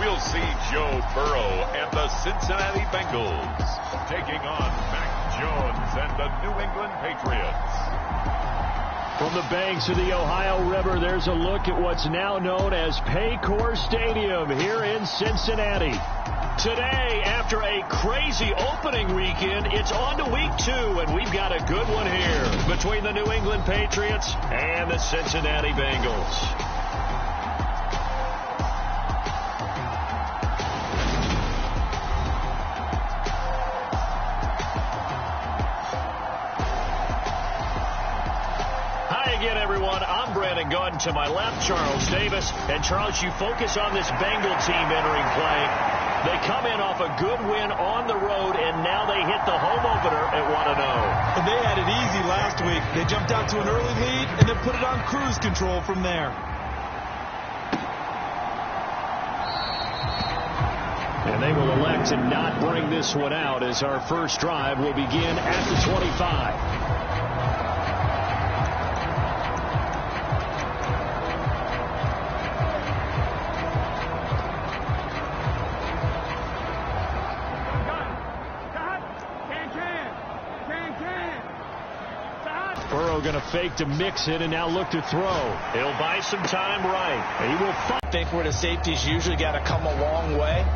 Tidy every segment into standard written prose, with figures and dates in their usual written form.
we'll see Joe Burrow and the Cincinnati Bengals taking on Mac Jones and the New England Patriots. From the banks of the Ohio River, there's a look at what's now known as Paycor Stadium here in Cincinnati. Today, after a crazy opening weekend, it's on to week 2, and we've got a good one here between the New England Patriots and the Cincinnati Bengals. Gun to my left, Charles Davis. And Charles, you focus on this Bengal team entering play. They come in off a good win on the road, and now they hit the home opener at 1-0. And they had it easy last week. They jumped out to an early lead and then put it on cruise control from there. And they will elect to not bring this one out as our first drive will begin at the 25. Going to fake to mix it and now look to throw. He'll buy some time right. He will fight. I think where the safety's usually got to come a long way.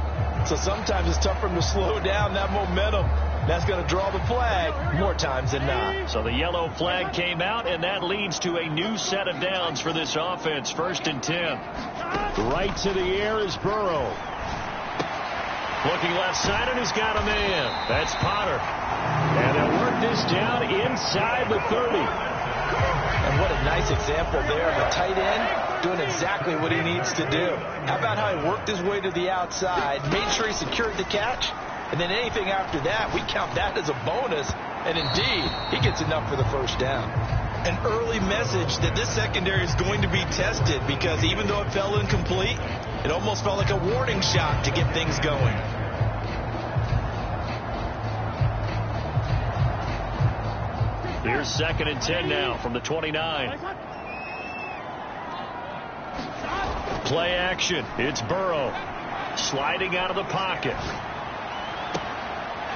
So sometimes it's tough for him to slow down that momentum. That's going to draw the flag more times than not. So the yellow flag came out, and that leads to a new set of downs for this offense. 1st and 10. Right to the air is Burrow. Looking left side, and he's got a man. That's Potter. And they'll work this down inside the 30. And what a nice example there of a tight end doing exactly what he needs to do. How about how he worked his way to the outside, made sure he secured the catch, and then anything after that, we count that as a bonus. And indeed, he gets enough for the first down. An early message that this secondary is going to be tested because even though it fell incomplete, it almost felt like a warning shot to get things going. Here's 2nd and 10 now from the 29. Play action. It's Burrow. Sliding out of the pocket.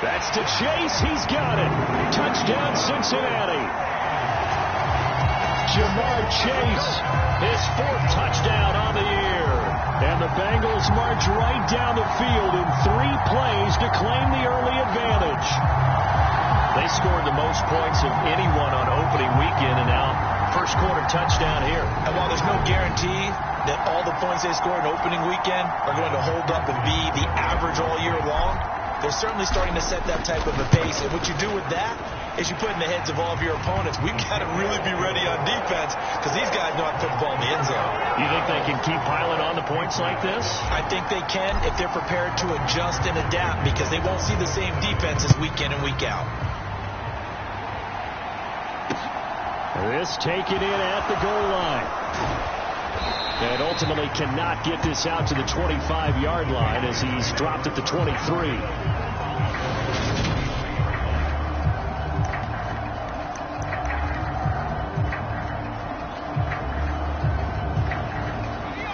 That's to Chase. He's got it. Touchdown, Cincinnati. Jamar Chase, his 4th touchdown on the year. And the Bengals march right down the field in 3 plays to claim the early advantage. They scored the most points of anyone on opening weekend, and now first quarter touchdown here. And while there's no guarantee that all the points they scored opening weekend are going to hold up and be the average all year long, they're certainly starting to set that type of a pace. And what you do with that is you put in the heads of all of your opponents, we've got to really be ready on defense because these guys know how to put the ball in the end zone. You think they can keep piling on the points like this? I think they can if they're prepared to adjust and adapt because they won't see the same defenses week in and week out. This taken in at the goal line. And ultimately cannot get this out to the 25-yard line as he's dropped at the 23.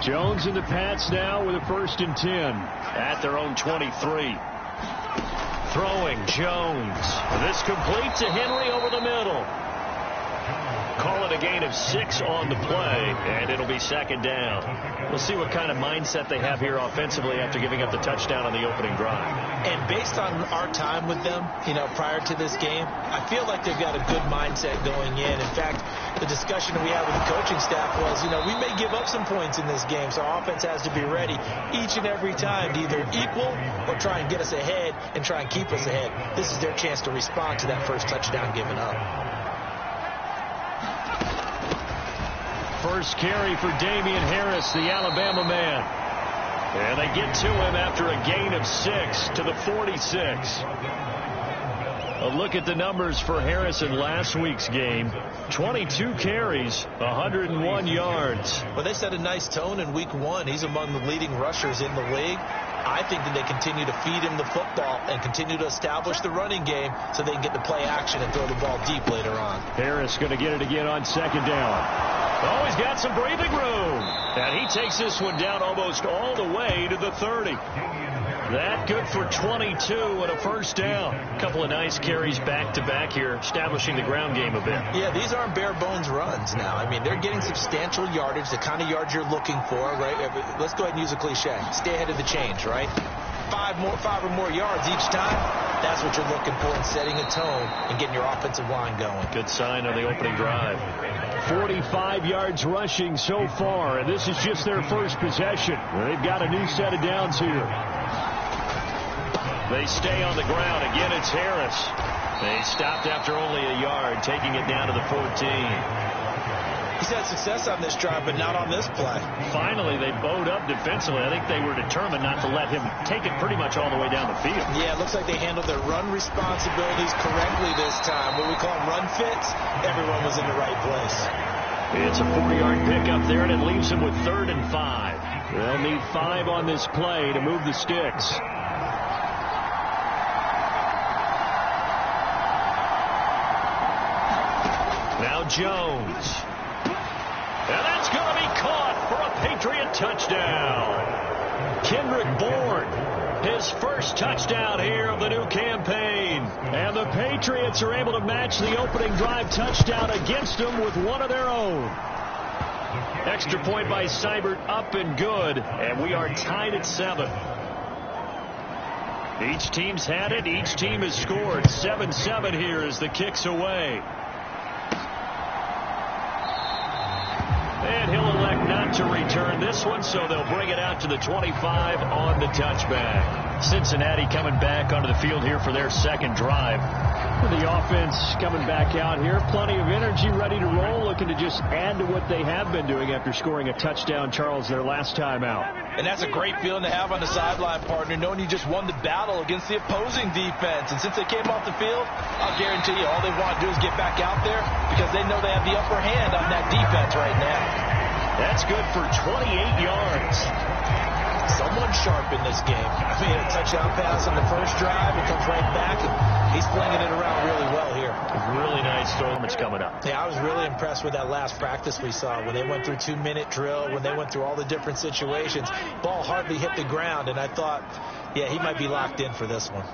Jones and the Pats now with a 1st and 10 at their own 23. Throwing Jones. This complete to Henry over the middle. Call it a gain of 6 on the play, and it'll be 2nd down. We'll see what kind of mindset they have here offensively after giving up the touchdown on the opening drive. And based on our time with them, prior to this game, I feel like they've got a good mindset going in. In fact, the discussion that we had with the coaching staff was, we may give up some points in this game, so our offense has to be ready each and every time to either equal or try and get us ahead and try and keep us ahead. This is their chance to respond to that first touchdown given up. First carry for Damian Harris, the Alabama man. And they get to him after a gain of 6 to the 46. A look at the numbers for Harris in last week's game. 22 carries, 101 yards. Well, they set a nice tone in week 1. He's among the leading rushers in the league. I think that they continue to feed him the football and continue to establish the running game so they can get to play action and throw the ball deep later on. Harris going to get it again on second down. Oh, he's got some breathing room. And he takes this one down almost all the way to the 30. That good for 22 and a first down. A couple of nice carries back-to-back here, establishing the ground game a bit. Yeah, these aren't bare-bones runs now. I mean, they're getting substantial yardage, the kind of yards you're looking for, right? Let's go ahead and use a cliche. Stay ahead of the change, right? Five or more yards each time. That's what you're looking for in setting a tone and getting your offensive line going. Good sign on the opening drive. 45 yards rushing so far, and this is just their first possession. They've got a new set of downs here. They stay on the ground. Again, it's Harris. They stopped after only a yard, taking it down to the 14. He's had success on this drive, but not on this play. Finally, they bowed up defensively. I think they were determined not to let him take it pretty much all the way down the field. Yeah, it looks like they handled their run responsibilities correctly this time. What we call run fits, everyone was in the right place. It's a 4-yard pickup there, and it leaves them with 3rd and 5. They'll need 5 on this play to move the sticks. Now Jones. And that's going to be caught for a Patriot touchdown. Kendrick Bourne, his first touchdown here of the new campaign. And the Patriots are able to match the opening drive touchdown against them with one of their own. Extra point by Seibert, up and good. And we are tied at 7. Each team's had it. Each team has scored. 7-7 here as the kick's away. And he'll elect not to return this one, so they'll bring it out to the 25 on the touchback. Cincinnati coming back onto the field here for their second drive. The offense coming back out here. Plenty of energy, ready to roll, looking to just add to what they have been doing after scoring a touchdown, Charles, their last time out. And that's a great feeling to have on the sideline, partner, knowing you just won the battle against the opposing defense. And since they came off the field, I'll guarantee you all they want to do is get back out there because they know they have the upper hand on that defense right now. That's good for 28 yards. Someone sharp in this game. I mean, a touchdown pass on the first drive. It comes right back, and he's flinging it around really well here. Really nice performance coming up. Yeah, I was really impressed with that last practice we saw when they went through 2-minute drill, when they went through all the different situations. Ball hardly hit the ground, and I thought, yeah, he might be locked in for this one.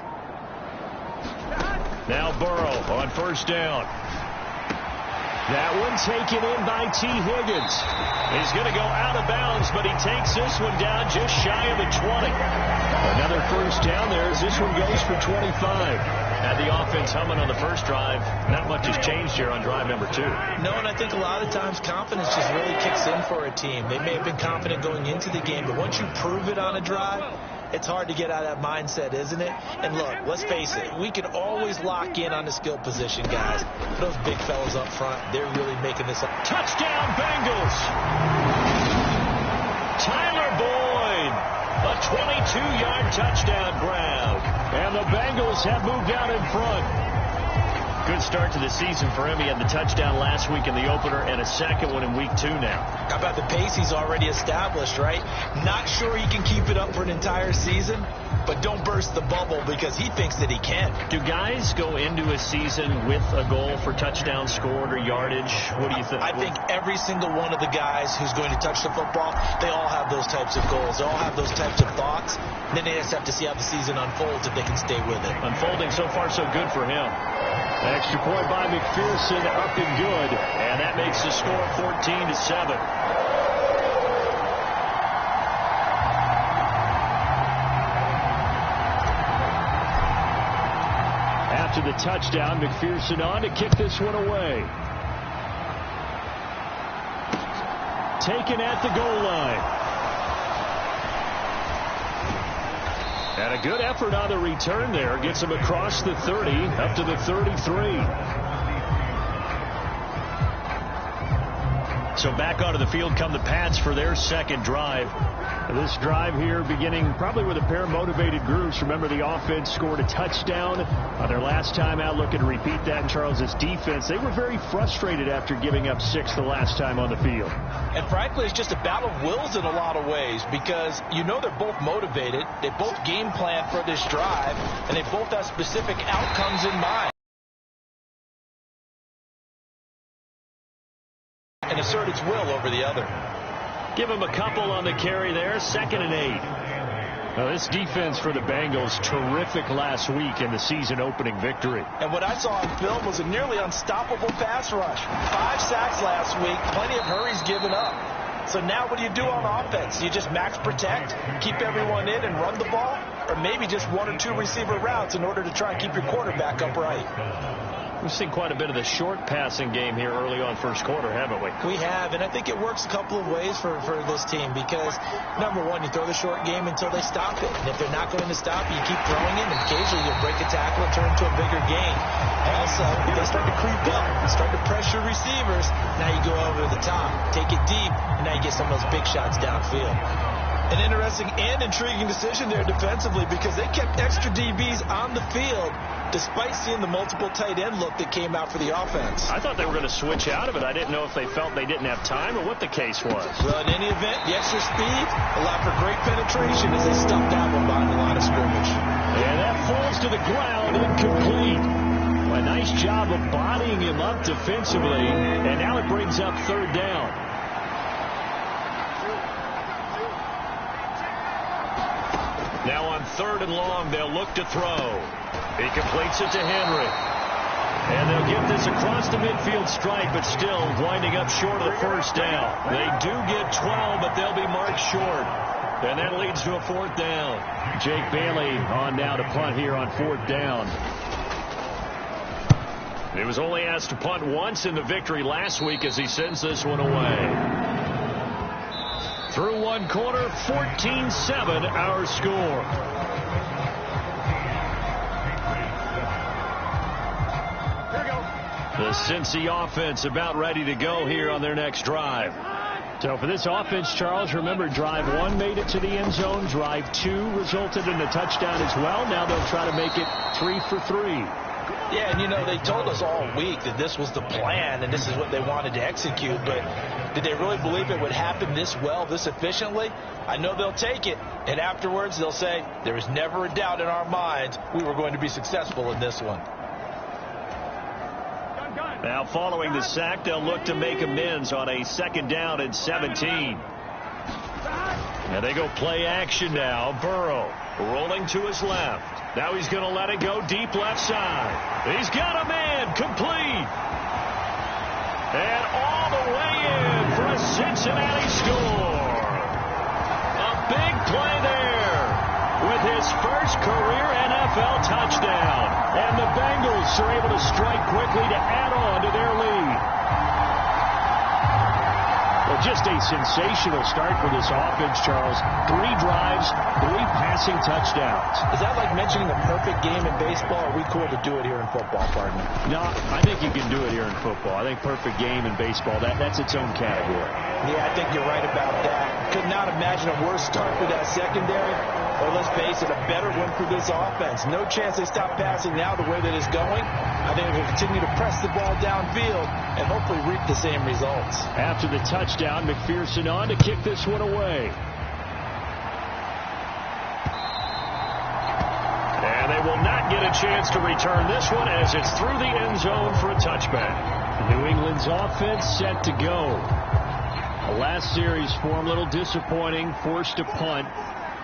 Now Burrow on first down. That one taken in by T. Higgins. He's going to go out of bounds, but he takes this one down just shy of the 20. Another first down there as this one goes for 25. Had the offense humming on the first drive. Not much has changed here on drive number 2. No, and I think a lot of times confidence just really kicks in for a team. They may have been confident going into the game, but once you prove it on a drive, it's hard to get out of that mindset, isn't it? And look, let's face it, we can always lock in on the skill position, guys. Those big fellas up front, they're really making this up. Touchdown, Bengals! Tyler Boyd, a 22-yard touchdown grab. And the Bengals have moved out in front. Good start to the season for him. He had the touchdown last week in the opener and a second one in week 2 now. How about the pace he's already established, right? Not sure he can keep it up for an entire season, but don't burst the bubble because he thinks that he can. Do guys go into a season with a goal for touchdowns scored or yardage? What do you think? I think every single one of the guys who's going to touch the football, they all have those types of goals. They all have those types of thoughts. Then they just have to see how the season unfolds if they can stay with it. Unfolding so far so good for him. Extra point by McPherson, up and good. And that makes the score 14-7. After the touchdown, McPherson on to kick this one away. Taken at the goal line. And a good effort on the return there. Gets him across the 30, up to the 33. So back onto the field come the Pats for their second drive. This drive here beginning probably with a pair of motivated groups. Remember, the offense scored a touchdown on their last time out, looking to repeat that in Charles's defense. They were very frustrated after giving up 6 the last time on the field. And frankly, it's just a battle of wills in a lot of ways, because you know they're both motivated. They both game plan for this drive, and they both have specific outcomes in mind. And assert its will over the other. Give him a couple on the carry there. 2nd and 8. Now, this defense for the Bengals, terrific last week in the season opening victory. And what I saw on film was a nearly unstoppable pass rush. 5 sacks last week, plenty of hurries given up. So now what do you do on offense? You just max protect, keep everyone in and run the ball, or maybe just 1 or 2 receiver routes in order to try and keep your quarterback upright? We've seen quite a bit of the short passing game here early on first quarter, haven't we? We have, and I think it works a couple of ways for this team, because, number one, you throw the short game until they stop it. And if they're not going to stop you, keep throwing it, and occasionally you'll break a tackle and turn into a bigger gain. Also, if they start to creep up, start to pressure receivers, now you go over the top, take it deep, and now you get some of those big shots downfield. An interesting and intriguing decision there defensively, because they kept extra DBs on the field despite seeing the multiple tight end look that came out for the offense. I thought they were going to switch out of it. I didn't know if they felt they didn't have time or what the case was. Well, in any event, the extra speed allowed for great penetration as they stuffed that one behind the line of scrimmage. And that falls to the ground, incomplete. A nice job of bodying him up defensively, and now it brings up 3rd down. Now on 3rd and long, they'll look to throw. He completes it to Henry. And they'll get this across the midfield stripe, but still winding up short of the 1st down. They do get 12, but they'll be marked short. And that leads to a 4th down. Jake Bailey on now to punt here on 4th down. He was only asked to punt once in the victory last week as he sends this one away. Through one quarter, 14-7 our score. The Cincy offense about ready to go here on their next drive. So for this offense, Charles, remember, drive 1 made it to the end zone. Drive 2 resulted in a touchdown as well. Now they'll try to make it 3 for 3. Yeah, and you know, they told us all week that this was the plan and this is what they wanted to execute, but did they really believe it would happen this well, this efficiently? I know they'll take it, and afterwards they'll say, there was never a doubt in our minds we were going to be successful in this one. Now following the sack, they'll look to make amends on a 2nd down and 17. And they go play action now. Burrow rolling to his left. Now he's going to let it go deep left side. He's got a man, complete. And all the way in for a Cincinnati score. A big play there with his first career NFL touchdown. And the Bengals are able to strike quickly to add on to their lead. Well, just a sensational start for this offense, Charles. 3 drives, 3 passing touchdowns. Is that like mentioning the perfect game in baseball, or are we cool to do it here in football, partner? No, I think you can do it here in football. I think perfect game in baseball, that's its own category. Yeah, I think you're right about that. Could not imagine a worse start for that secondary. Or let's face it, a better one for this offense. No chance they stop passing now the way that it's going. I think they'll continue to press the ball downfield and hopefully reap the same results. After the touchdown, McPherson on to kick this one away. And they will not get a chance to return this one as it's through the end zone for a touchback. New England's offense set to go. The last series for them, a little disappointing, forced to punt.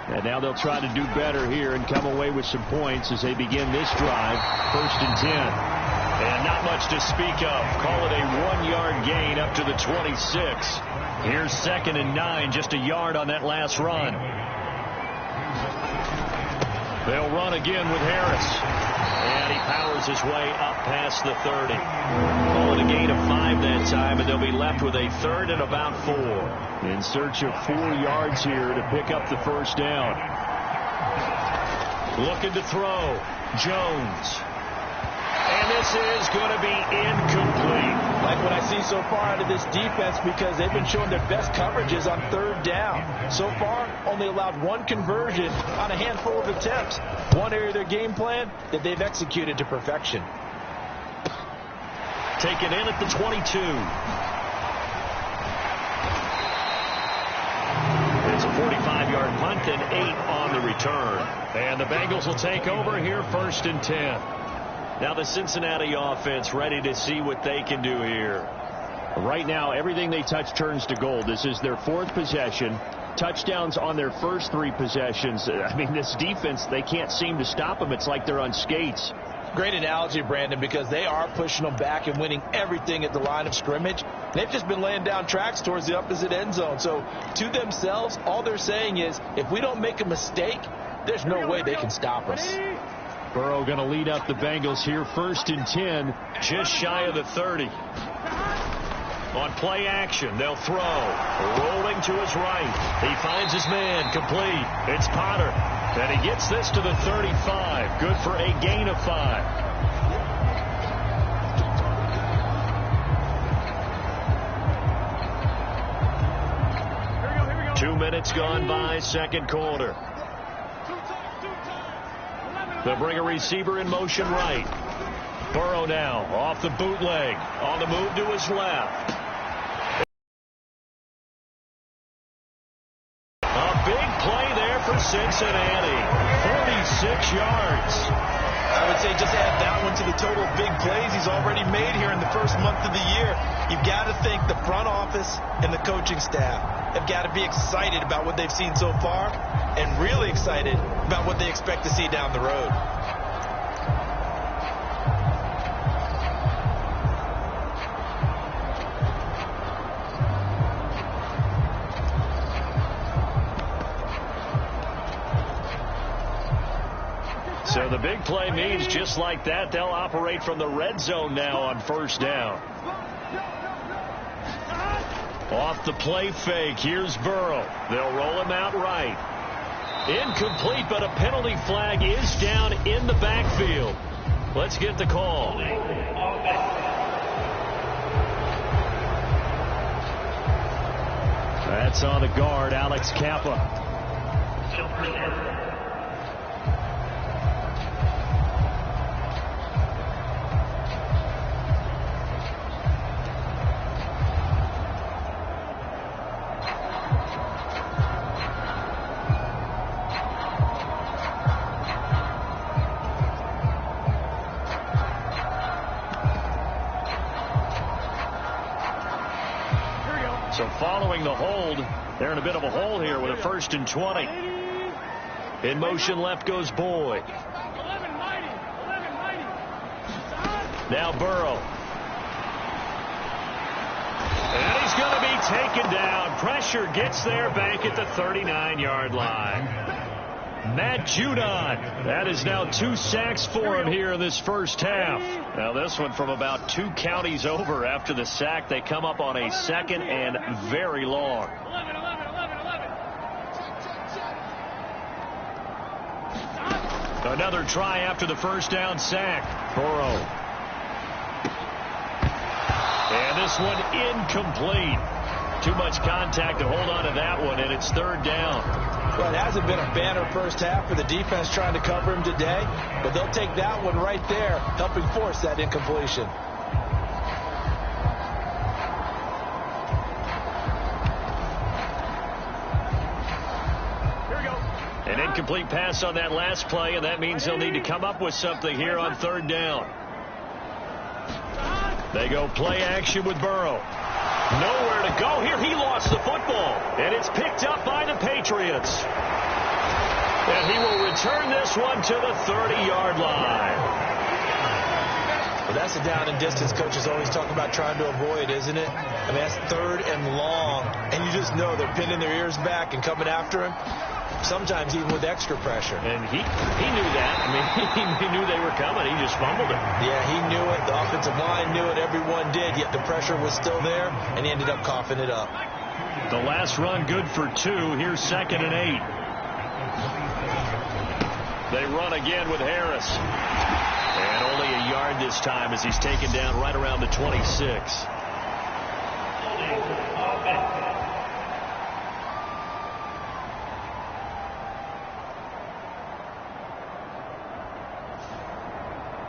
And now they'll try to do better here and come away with some points as they begin this drive. 1st and 10. And not much to speak of. Call it a 1-yard gain up to the 26. Here's 2nd and 9, just a yard on that last run. They'll run again with Harris. And he powers his way up past the 30. Call it a gain of 5 that time, and they'll be left with a 3rd and about 4. In search of 4 yards here to pick up the 1st down. Looking to throw. Jones. And this is going to be incomplete. Like what I see so far out of this defense, because they've been showing their best coverages on third down. So far, only allowed one conversion on a handful of attempts. One area of their game plan that they've executed to perfection. Taken in at the 22. It's a 45-yard punt and 8 on the return. And the Bengals will take over here, 1st and 10. Now the Cincinnati offense ready to see what they can do here. Right now, everything they touch turns to gold. This is their 4th possession. Touchdowns on their first 3 possessions. I mean, this defense, they can't seem to stop them. It's like they're on skates. Great analogy, Brandon, because they are pushing them back and winning everything at the line of scrimmage. They've just been laying down tracks towards the opposite end zone. So to themselves, all they're saying is, if we don't make a mistake, there's no way they can stop us. Burrow going to lead up the Bengals here, 1st and 10, just shy of the 30. On play action, they'll throw. Rolling to his right. He finds his man, complete. It's Potter. And he gets this to the 35. Good for a gain of 5. Here we go. 2 minutes gone by, second quarter. They'll bring a receiver in motion right. Burrow now off the bootleg. On the move to his left. A big play there for Cincinnati. 46 yards. I would say just add that one to the total of big plays he's already made here in the first month of the year. You've got to think the front office and the coaching staff have got to be excited about what they've seen so far and really excited about what they expect to see down the road. So the big play means just like that, they'll operate from the red zone now on 1st down. Off the play fake, here's Burrow. They'll roll him out right. Incomplete, but a penalty flag is down in the backfield. Let's get the call. That's on the guard, Alex Kappa. So following the hold, they're in a bit of a hole here with a 1st and 20. In motion left goes Boyd. Now Burrow. And he's going to be taken down. Pressure gets there back at the 39-yard line. Matt Judon. That is now 2 sacks for him here in this first half. Now this one from about 2 counties over after the sack. They come up on a 2nd and very long. Another try after the 1st down sack. Burrow. And this one incomplete. Too much contact to hold on to that one, and it's 3rd down. Well, it hasn't been a banner first half for the defense trying to cover him today, but they'll take that one right there, helping force that incompletion. Here we go. An incomplete pass on that last play, and that means they'll need to come up with something here on 3rd down. They go play action with Burrow. Nowhere to go here. He lost the football, and it's picked up by the Patriots. And he will return this one to the 30-yard line. Well, that's a down and distance coaches always talk about trying to avoid, isn't it? I mean, that's 3rd and long, and you just know they're pinning their ears back and coming after him, sometimes even with extra pressure. And he knew that. I mean, he knew they were coming. He just fumbled it. Yeah, he knew it. The offensive line knew it. Everyone did, yet the pressure was still there, and he ended up coughing it up. The last run good for 2. Here's 2nd and 8. They run again with Harris. And only a yard this time as he's taken down right around the 26.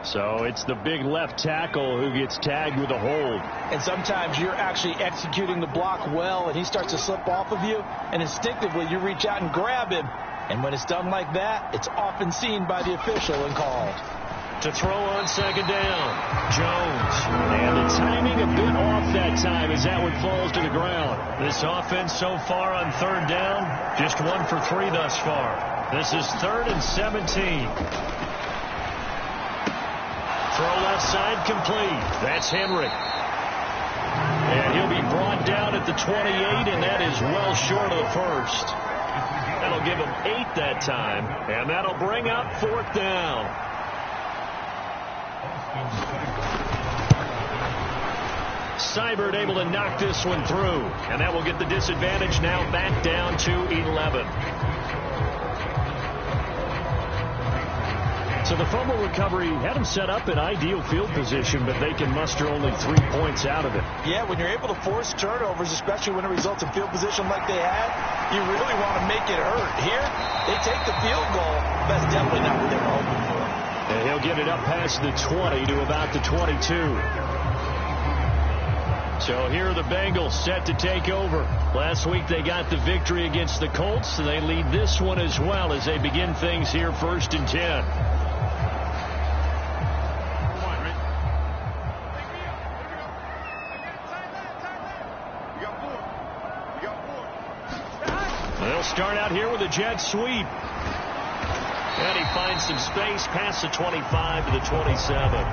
So it's the big left tackle who gets tagged with a hold. And sometimes you're actually executing the block well, and he starts to slip off of you, and instinctively you reach out and grab him. And when it's done like that, it's often seen by the official and called. To throw on second down, Jones. And the timing a bit off that time as that one falls to the ground. This offense so far on third down, just 1 for 3 thus far. This is 3rd and 17. Throw left side complete. That's Henry. And he'll be brought down at the 28, and that is well short of the first. That'll give him 8 that time, and that'll bring up 4th down. Seibert able to knock this one through, and that will get the disadvantage now back down to 11. So the fumble recovery had them set up in ideal field position, but they can muster only 3 points out of it. Yeah, when you're able to force turnovers, especially when it results in field position like they had, you really want to make it hurt. Here, they take the field goal. That's definitely not what they were hoping for. And he'll get it up past the 20 to about the 22. So here are the Bengals set to take over. Last week they got the victory against the Colts, and they lead this one as well as they begin things here 1st and 10. They'll start out here with a jet sweep. And he finds some space past the 25 to the 27.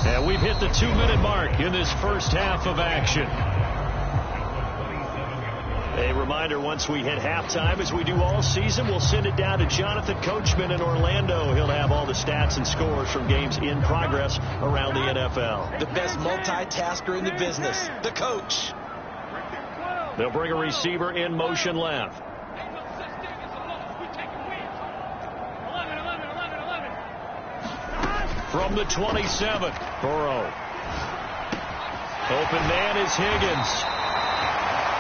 And we've hit the 2-minute mark in this first half of action. A reminder, once we hit halftime, as we do all season, we'll send it down to Jonathan Coachman in Orlando. He'll have all the stats and scores from games in progress around the NFL. The best multitasker in the business, the coach. They'll bring a receiver in motion left. From the 27, Burrow. Open man is Higgins.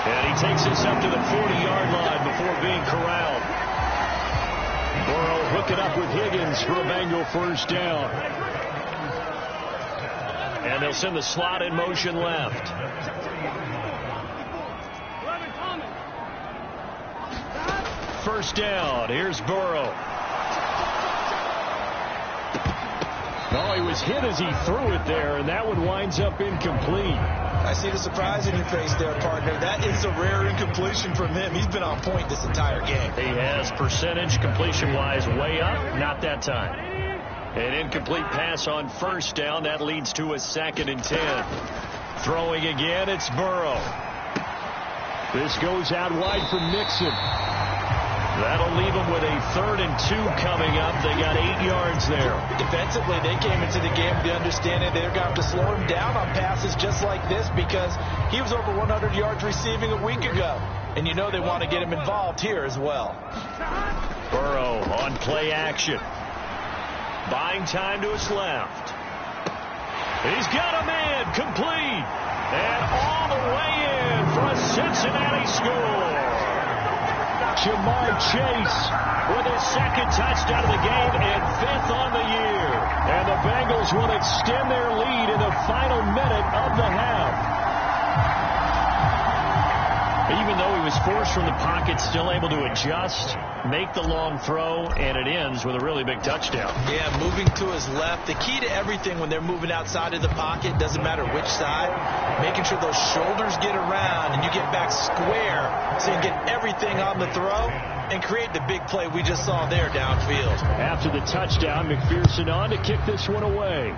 And he takes this up to the 40-yard line before being corralled. Burrow hook it up with Higgins for a Bengal first down. And they'll send the slot in motion left. First down. Here's Burrow. No, he was hit as he threw it there, and that one winds up incomplete. I see the surprise in your face there, partner. That is a rare incompletion from him. He's been on point this entire game. He has percentage completion-wise way up. Not that time. An incomplete pass on first down. That leads to a 2nd and 10. Throwing again, it's Burrow. This goes out wide for Mixon. That'll leave them with a 3rd and 2 coming up. They got 8 yards there. Defensively, they came into the game with the understanding they're going to have to slow him down on passes just like this because he was over 100 yards receiving a week ago. And you know they want to get him involved here as well. Burrow on play action. Buying time to his left. He's got a man complete. And all the way in for a Cincinnati score. Jamar Chase with his 2nd touchdown of the game and 5th on the year. And the Bengals will extend their lead in the final minute of the half. Even though he was forced from the pocket, still able to adjust, make the long throw, and it ends with a really big touchdown. Yeah, moving to his left. The key to everything when they're moving outside of the pocket, doesn't matter which side, making sure those shoulders get around and you get back square so you get everything on the throw and create the big play we just saw there downfield. After the touchdown, McPherson on to kick this one away.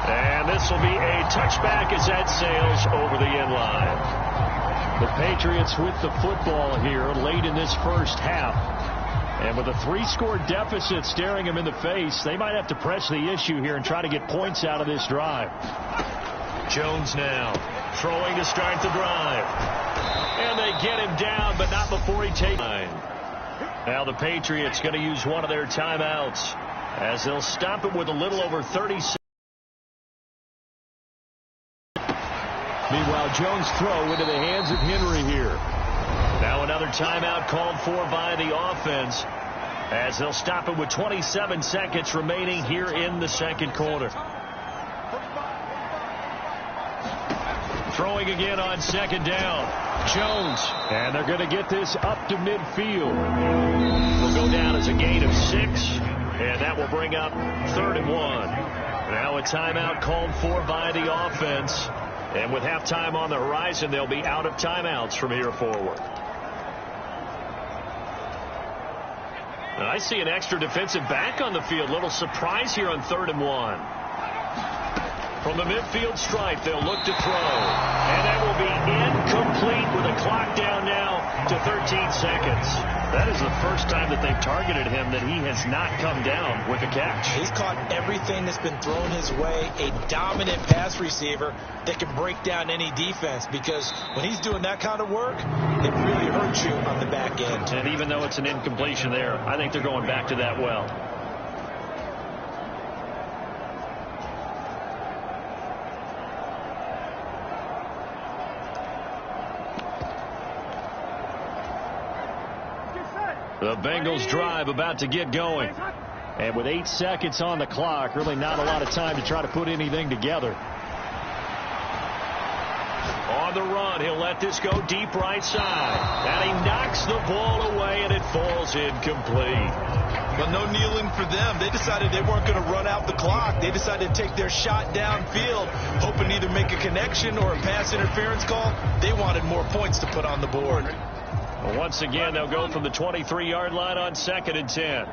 And this will be a touchback as that sails over the end line. The Patriots with the football here late in this first half. And with a 3-score deficit staring them in the face, they might have to press the issue here and try to get points out of this drive. Jones now throwing to start the drive. And they get him down, but not before he takes. Now the Patriots going to use one of their timeouts. as they'll stop it with a little over 30 seconds. Meanwhile, Jones' throw into the hands of Henry here. Now another timeout called for by the offense, as they'll stop it with 27 seconds remaining here in the second quarter. Throwing again on second down. Jones. And they're going to get this up to midfield. Will go down as a gain of 6. And that will bring up 3rd and 1. Now a timeout called for by the offense. And with halftime on the horizon, they'll be out of timeouts from here forward. And I see an extra defensive back on the field. Little surprise here on 3rd and 1. From the midfield stripe, they'll look to throw. And that will be incomplete with a clock down now to 13 seconds. That is the first time that they've targeted him that he has not come down with a catch. He's caught everything that's been thrown his way. A dominant pass receiver that can break down any defense, because when he's doing that kind of work, it really hurts you on the back end. And even though it's an incompletion there, I think they're going back to that well. The Bengals drive about to get going. And with 8 seconds on the clock, really not a lot of time to try to put anything together. On the run, he'll let this go deep right side. And he knocks the ball away, and it falls incomplete. But no kneeling for them. They decided they weren't going to run out the clock. They decided to take their shot downfield, hoping to either make a connection or a pass interference call. They wanted more points to put on the board. Well, once again, they'll go from the 23-yard line on 2nd and 10.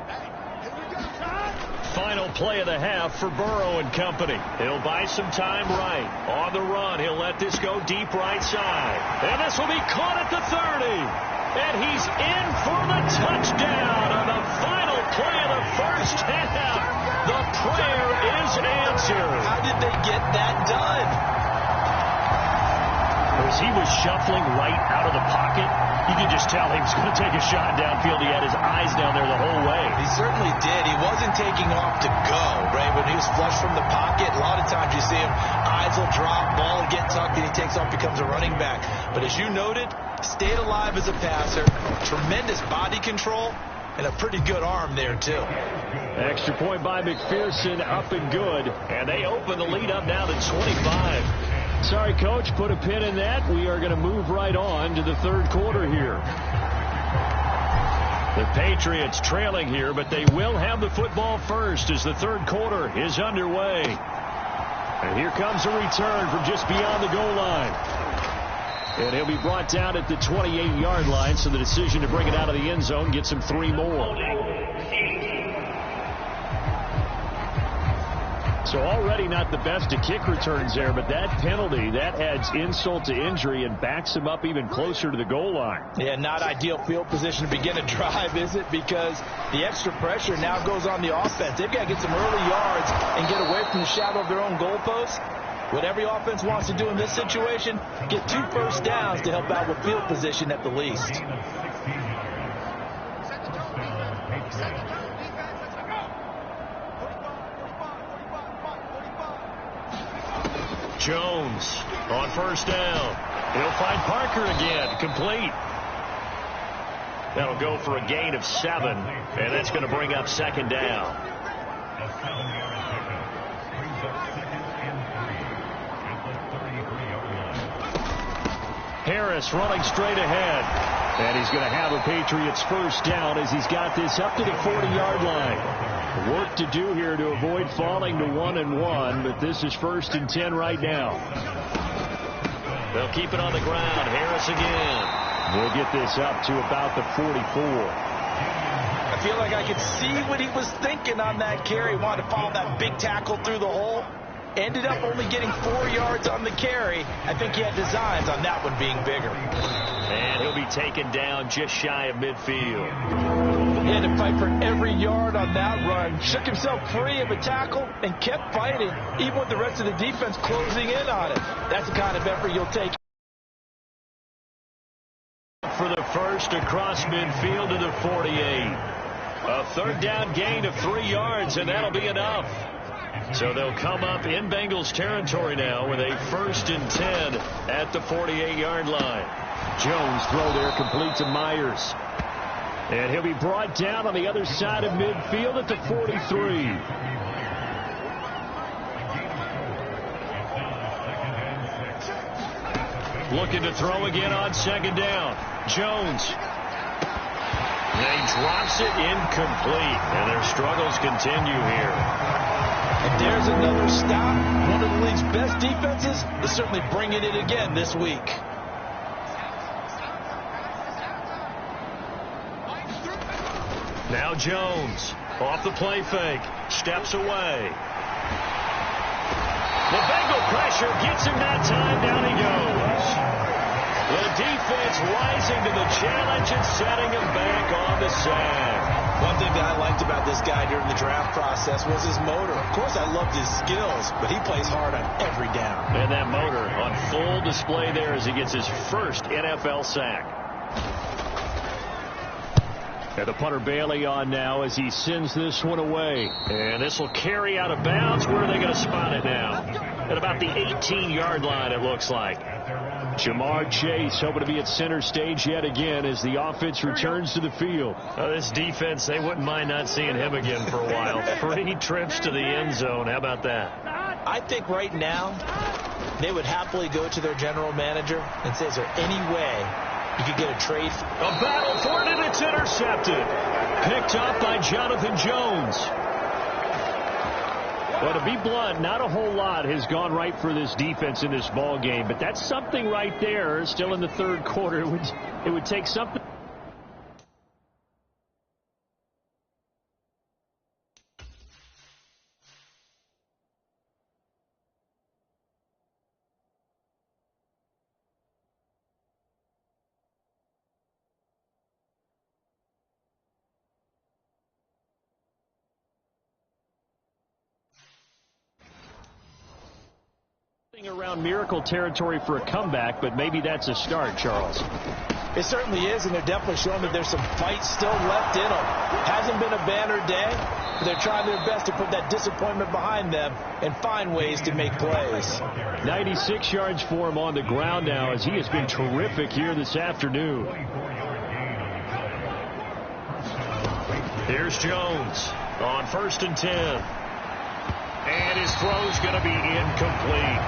Final play of the half for Burrow and company. He'll buy some time right. On the run, he'll let this go deep right side. And this will be caught at the 30. And he's in for the touchdown on the final play of the first half. The prayer is answered. How did they get that done? As he was shuffling right out of the pocket, you could just tell he was going to take a shot downfield. He had his eyes down there the whole way. He certainly did. He wasn't taking off to go, right? When he was flush from the pocket, a lot of times you see him, eyes will drop, ball will get tucked, and he takes off, becomes a running back. But as you noted, stayed alive as a passer, tremendous body control, and a pretty good arm there, too. Extra point by McPherson, up and good. And they open the lead up now to 25. Sorry, Coach, put a pin in that. We are going to move right on to the third quarter here. The Patriots trailing here, but they will have the football first as the third quarter is underway. And here comes a return from just beyond the goal line. And he'll be brought down at the 28-yard line, so the decision to bring it out of the end zone gets him 3 more. So already not the best of kick returns there, but that penalty, that adds insult to injury and backs him up even closer to the goal line. Yeah, not ideal field position to begin a drive, is it? Because the extra pressure now goes on the offense. They've got to get some early yards and get away from the shadow of their own goalpost. What every offense wants to do in this situation, get 2 first downs to help out with field position at the least. Jones on first down. He'll find Parker again. Complete. That'll go for a gain of 7, and that's going to bring up 2nd down. Harris running straight ahead. And he's going to have a Patriots first down as he's got this up to the 40-yard line. Work to do here to avoid falling to 1-1, but this is 1st and 10 right now. They'll keep it on the ground. Harris again. We'll get this up to about the 44. I feel like I could see what he was thinking on that carry. Wanted to follow that big tackle through the hole. Ended up only getting 4 yards on the carry. I think he had designs on that one being bigger. And he'll be taken down just shy of midfield. He had to fight for every yard on that run. Shook himself free of a tackle and kept fighting, even with the rest of the defense closing in on it. That's the kind of effort you'll take. For the first across midfield to the 48. A third down gain of 3 yards, and that'll be enough. So they'll come up in Bengals territory now with a 1st and 10 at the 48-yard line. Jones throw there complete to Myers. And he'll be brought down on the other side of midfield at the 43. Looking to throw again on 2nd down. Jones. And he drops it incomplete. And their struggles continue here. And there's another stop. One of the league's best defenses is certainly bringing it again this week. Now Jones off the play fake. Steps away. The Bengal pressure gets him that time. Down he goes. The defense rising to the challenge and setting him back on the sack. One thing that I liked about this guy during the draft process was his motor. Of course, I loved his skills, but he plays hard on every down. And that motor on full display there as he gets his first NFL sack. And the punter Bailey on now as he sends this one away. And this will carry out of bounds. Where are they going to spot it now? At about the 18-yard line, it looks like. Jamar Chase hoping to be at center stage yet again as the offense returns to the field. This defense, they wouldn't mind not seeing him again for a while. 3 trips to the end zone. How about that? I think right now they would happily go to their general manager and say, is there any way you could get a trade? A battle for it, and it's intercepted. Picked up by Jonathan Jones. Well, to be blunt, not a whole lot has gone right for this defense in this ball game, but that's something right there. Still in the 3rd quarter, it would take something. Around miracle territory for a comeback, but maybe that's a start, Charles. It certainly is, and they're definitely showing that there's some fight still left in them. Hasn't been a banner day, but they're trying their best to put that disappointment behind them and find ways to make plays. 96 yards for him on the ground now as he has been terrific here this afternoon. Here's Jones on 1st and 10. And his throw's going to be incomplete.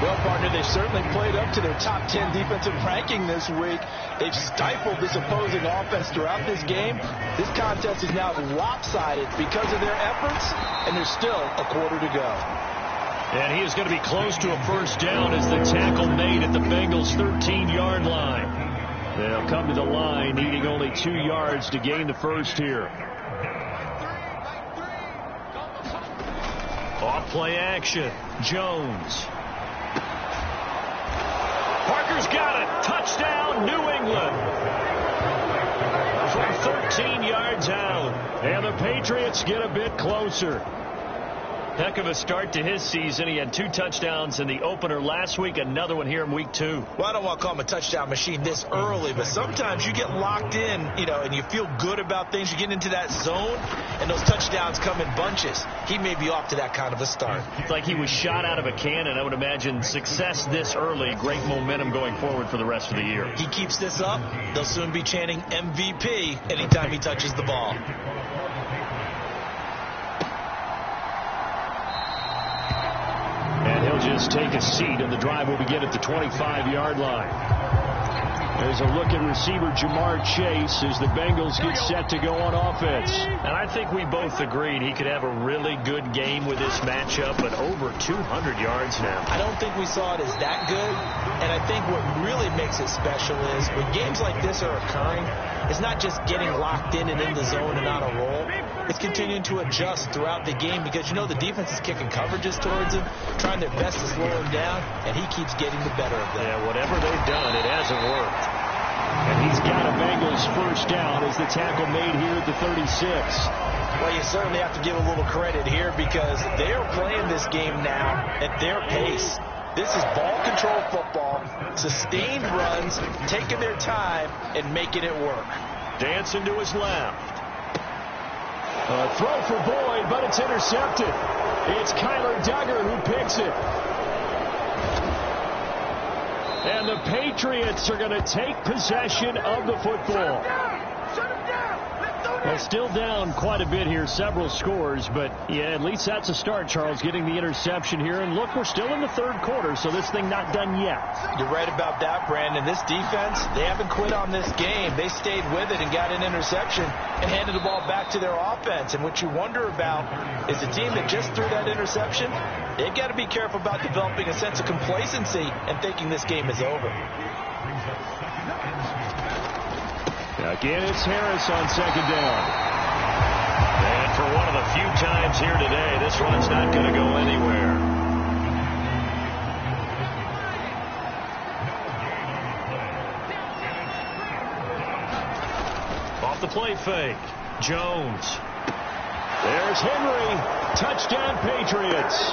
Well, partner, they've certainly played up to their top 10 defensive ranking this week. They've stifled this opposing offense throughout this game. This contest is now lopsided because of their efforts, and there's still a quarter to go. And he is going to be close to a 1st down as the tackle made at the Bengals' 13-yard line. They'll come to the line needing only 2 yards to gain the 1st here. Off play action. Jones. Parker's got it. Touchdown, New England. From 13 yards out. And the Patriots get a bit closer. Heck of a start to his season. He had 2 touchdowns in the opener last week, another one here in week 2. Well, I don't want to call him a touchdown machine this early, but sometimes you get locked in, and you feel good about things. You get into that zone, and those touchdowns come in bunches. He may be off to that kind of a start. It's like he was shot out of a cannon. I would imagine success this early, great momentum going forward for the rest of the year. He keeps this up, they'll soon be chanting MVP anytime he touches the ball. And he'll just take a seat, and the drive will begin at the 25-yard line. There's a look at receiver Jamar Chase as the Bengals get set to go on offense. And I think we both agreed he could have a really good game with this matchup, but over 200 yards now. I don't think we saw it as that good, and I think what really makes it special is when games like this are occurring, it's not just getting locked in and in the zone and on a roll. It's continuing to adjust throughout the game because, the defense is kicking coverages towards him, trying their best to slow him down, and he keeps getting the better of them. Yeah, whatever they've done, it hasn't worked. And he's got a Bengals 1st down as the tackle made here at the 36. Well, you certainly have to give a little credit here because they're playing this game now at their pace. This is ball control football, sustained runs, taking their time and making it work. Dancing to his left. Throw for Boyd, but it's intercepted. It's Kyler Duggar who picks it. And the Patriots are going to take possession of the football. Well, still down quite a bit here, several scores, but yeah, at least that's a start, Charles, getting the interception here. And look, we're still in the third quarter, so this thing not done yet. You're right about that, Brandon. This defense, they haven't quit on this game. They stayed with it and got an interception and handed the ball back to their offense. And what you wonder about is the team that just threw that interception, they've got to be careful about developing a sense of complacency and thinking this game is over. Again, it's Harris on second down. And for one of the few times here today, this run's not going to go anywhere. Off the play fake. Jones. There's Henry. Touchdown, Patriots.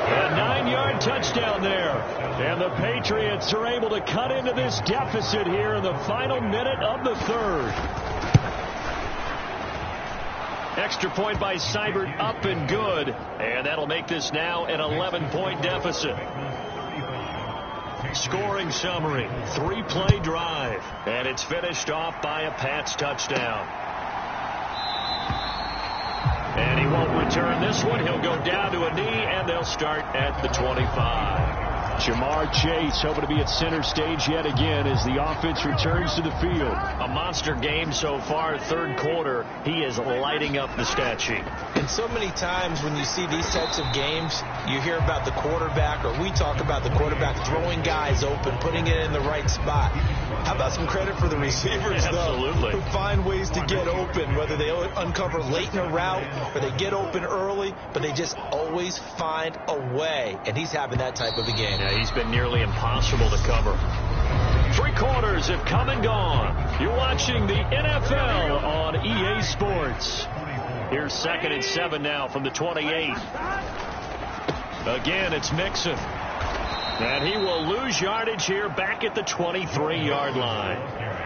A 9-yard touchdown there. And the Patriots are able to cut into this deficit here in the final minute of the third. Extra point by Seibert, up and good. And that'll make this now an 11-point deficit. Scoring summary, 3-play drive. And it's finished off by a Pats touchdown. And he won't return this one. He'll go down to a knee, and they'll start at the 25. Jamar Chase hoping to be at center stage yet again as the offense returns to the field. A monster game so far, third quarter. He is lighting up the stat sheet. And so many times when you see these types of games, you hear about the quarterback, or we talk about the quarterback throwing guys open, putting it in the right spot. How about some credit for the receivers, Absolutely. Though, who find ways to get open, whether they uncover late in a route or they get open early, but they just always find a way. And he's having that type of a game. Yeah, he's been nearly impossible to cover. 3 quarters have come and gone. You're watching the NFL on EA Sports. Here's 2nd and 7 now from the 28. Again, it's Mixon. And he will lose yardage here back at the 23-yard line.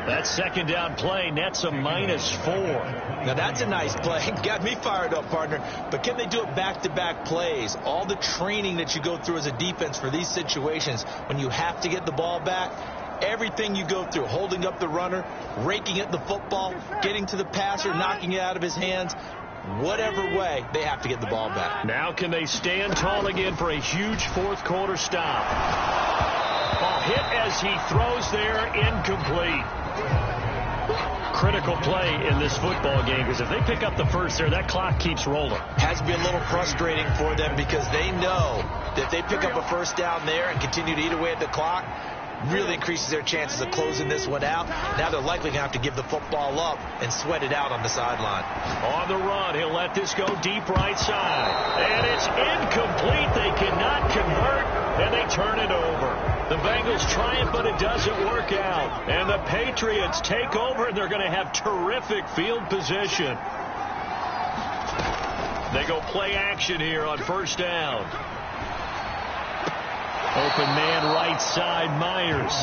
That second down play nets a -4. Now, that's a nice play. Got me fired up, partner. But can they do it back-to-back plays? All the training that you go through as a defense for these situations, when you have to get the ball back, everything you go through, holding up the runner, raking at the football, getting to the passer, knocking it out of his hands, whatever way, they have to get the ball back. Now can they stand tall again for a huge fourth quarter stop? Ball hit as he throws there, incomplete. Critical play in this football game, because if they pick up the first there, that clock keeps rolling. Has to be a little frustrating for them because they know that if they pick up a first down there and continue to eat away at the clock, really increases their chances of closing this one out. Now they're likely going to have to give the football up and sweat it out on the sideline. On the run, he'll let this go deep right side. And it's incomplete. They cannot convert, and they turn it over. The Bengals try it, but it doesn't work out. And the Patriots take over, and they're going to have terrific field position. They go play action here on first down. Open man right side, Myers.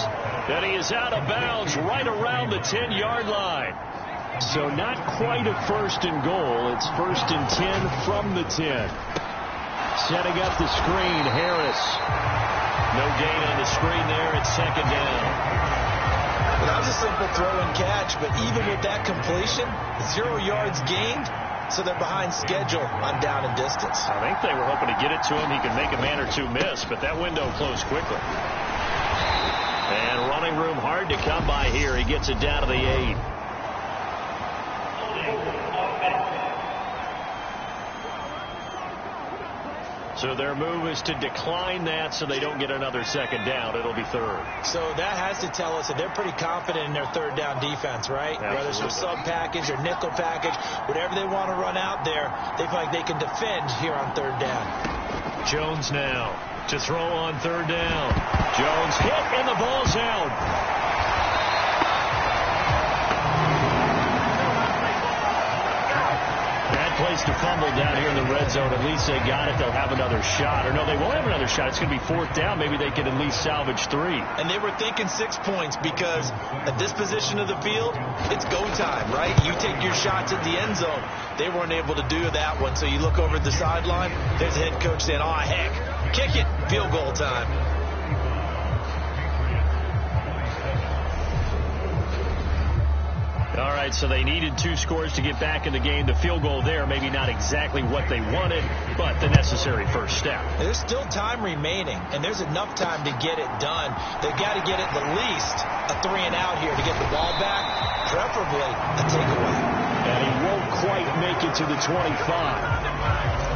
And he is out of bounds right around the 10-yard line. So not quite a first and goal. It's 1st and 10 from the 10. Setting up the screen, Harris. No gain on the screen there. It's 2nd down. Well, that was a simple throw and catch, but even with that completion, 0 yards gained. So they're behind schedule on down and distance. I think they were hoping to get it to him. He could make a man or two miss, but that window closed quickly. And running room hard to come by here. He gets it down to the 8. So their move is to decline that so they don't get another second down. It'll be 3rd. So that has to tell us that they're pretty confident in their third down defense, right? Absolutely. Whether it's a sub package or nickel package, whatever they want to run out there, they feel like they can defend here on 3rd down. Jones now to throw on 3rd down. Jones hit and the ball's out. Bad play place to fumble down here in the red zone. At least they got it. They'll have another shot. Or no, they won't have another shot. It's going to be 4th down. Maybe they can at least salvage 3. And they were thinking 6 points because at this position of the field, it's go time, right? You take your shots at the end zone. They weren't able to do that one. So you look over at the sideline, there's the head coach saying, oh, heck, kick it, field goal time. All right, so they needed 2 scores to get back in the game. The field goal there, maybe not exactly what they wanted, but the necessary first step. There's still time remaining, and there's enough time to get it done. They've got to get it the least a 3-and-out here to get the ball back, preferably a takeaway. And he won't quite make it to the 25.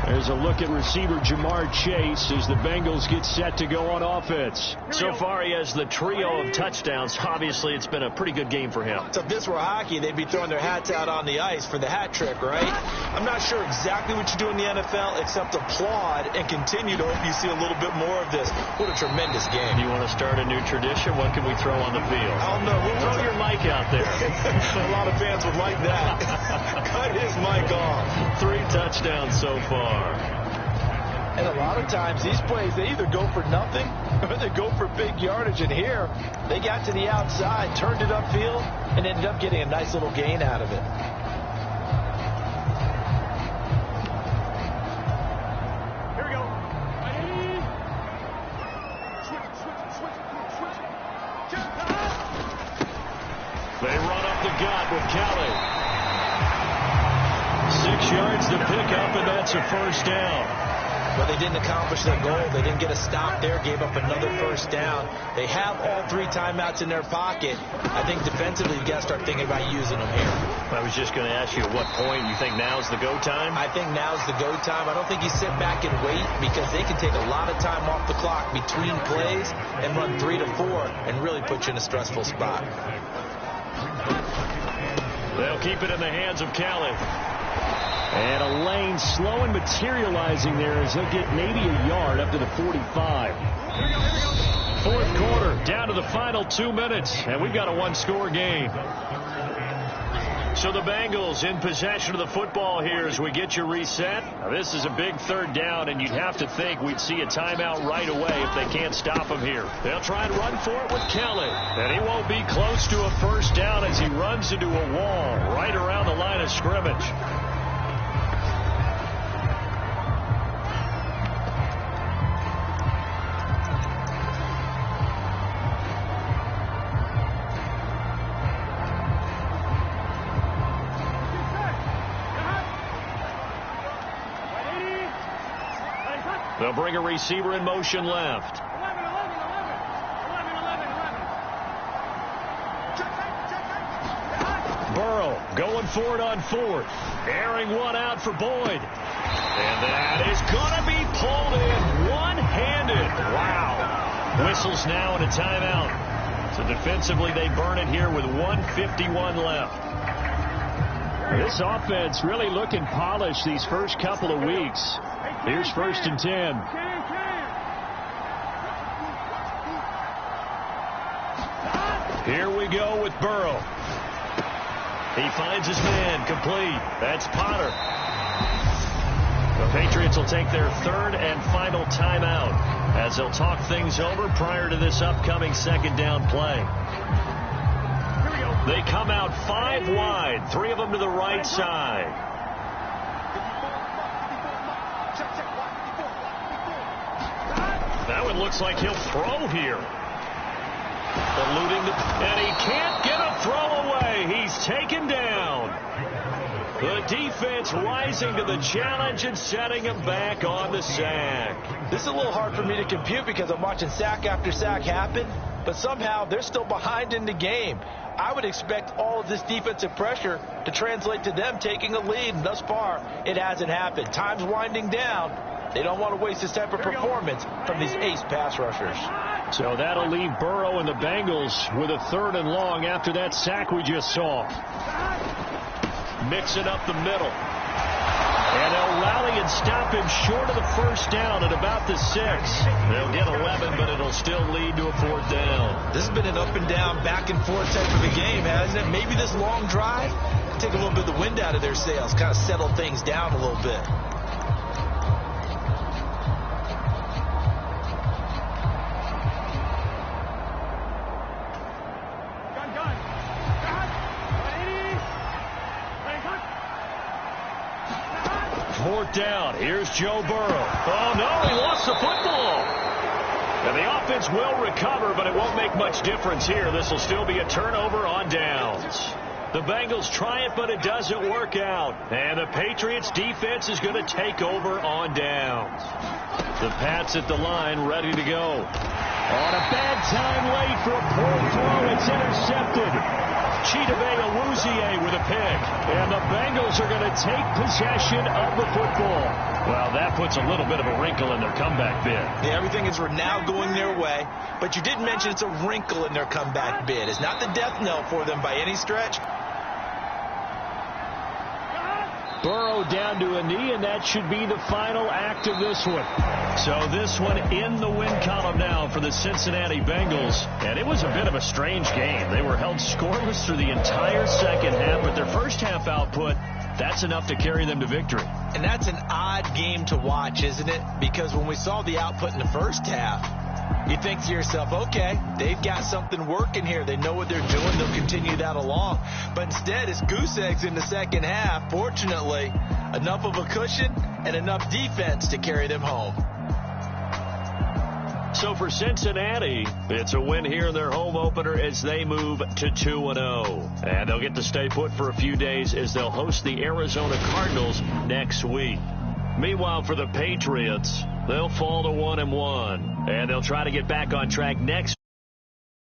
There's a look at receiver Jamar Chase as the Bengals get set to go on offense. So far, he has the trio of touchdowns. Obviously, it's been a pretty good game for him. So if this were hockey, they'd be throwing their hats out on the ice for the hat trick, right? I'm not sure exactly what you do in the NFL except applaud and continue to hope you see a little bit more of this. What a tremendous game. You want to start a new tradition? What can we throw on the field? I don't know. Throw your mic out there. A lot of fans would like that. Cut his mic off. 3 touchdowns so far. And a lot of times these plays, they either go for nothing or they go for big yardage. And here, they got to the outside, turned it upfield, and ended up getting a nice little gain out of it. Here we go. They run up the gut with Kelly. 6 yards to pick up, and that's a first down. But they didn't accomplish their goal. They didn't get a stop there, gave up another first down. They have all 3 timeouts in their pocket. I think defensively, you got to start thinking about using them here. I was just going to ask you at what point you think now's the go time? I think now's the go time. I don't think you sit back and wait because they can take a lot of time off the clock between plays and run 3 to 4 and really put you in a stressful spot. They'll keep it in the hands of Kelly. And a lane slow and materializing there as he'll get maybe a yard up to the 45. 4th quarter, down to the final 2 minutes, and we've got a 1-score game. So the Bengals in possession of the football here as we get you reset. Now, this is a big 3rd down, and you'd have to think we'd see a timeout right away if they can't stop him here. They'll try and run for it with Kelly, and he won't be close to a first down as he runs into a wall right around the line of scrimmage. They'll bring a receiver in motion left. 11. Burrow going for it on 4th. Airing one out for Boyd. And that is going to be pulled in one-handed. Wow. Whistles now and a timeout. So defensively they burn it here with 1:51 left. This offense really looking polished these first couple of weeks. Here's 1st and 10. Here we go with Burrow. He finds his man, complete. That's Potter. The Patriots will take their 3rd and final timeout as they'll talk things over prior to this upcoming 2nd down play. They come out 5 wide, 3 of them to the right side. That one looks like he'll throw here. Eluding and he can't get a throw away. He's taken down. The defense rising to the challenge and setting him back on the sack. This is a little hard for me to compute because I'm watching sack after sack happen, but somehow they're still behind in the game. I would expect all of this defensive pressure to translate to them taking a lead, and thus far, it hasn't happened. Time's winding down. They don't want to waste this type of performance from these ace pass rushers. So that'll leave Burrow and the Bengals with a 3rd and long after that sack we just saw. Mixing up the middle. And they'll rally early and stop him short of the first down at about the 6. They'll get 11, but it'll still lead to a 4th down. This has been an up and down, back and forth type of a game, hasn't it? Maybe this long drive take a little bit of the wind out of their sails, kind of settle things down a little bit. Fourth down. Here's Joe Burrow. Oh, no, he lost the football. And the offense will recover, but it won't make much difference here. This will still be a turnover on downs. The Bengals try it, but it doesn't work out. And the Patriots defense is going to take over on downs. The Pats at the line, ready to go. On a bad time late for a poor throw. It's intercepted. Chidobe with a pick. And the Bengals are going to take possession of the football. Well, that puts a little bit of a wrinkle in their comeback bid. Yeah, everything is now going their way. But you did mention it's a wrinkle in their comeback bid. It's not the death knell for them by any stretch. Burrow down to a knee, and that should be the final act of this one. So this one in the win column now for the Cincinnati Bengals. And it was a bit of a strange game. They were held scoreless through the entire second half, but their first half output, that's enough to carry them to victory. And that's an odd game to watch, isn't it? Because when we saw the output in the first half, you think to yourself, okay, they've got something working here. They know what they're doing. They'll continue that along. But instead, it's goose eggs in the second half. Fortunately, enough of a cushion and enough defense to carry them home. So for Cincinnati, it's a win here in their home opener as they move to 2-0. And they'll get to stay put for a few days as they'll host the Arizona Cardinals next week. Meanwhile, for the Patriots, they'll fall to 1-1, and they'll try to get back on track next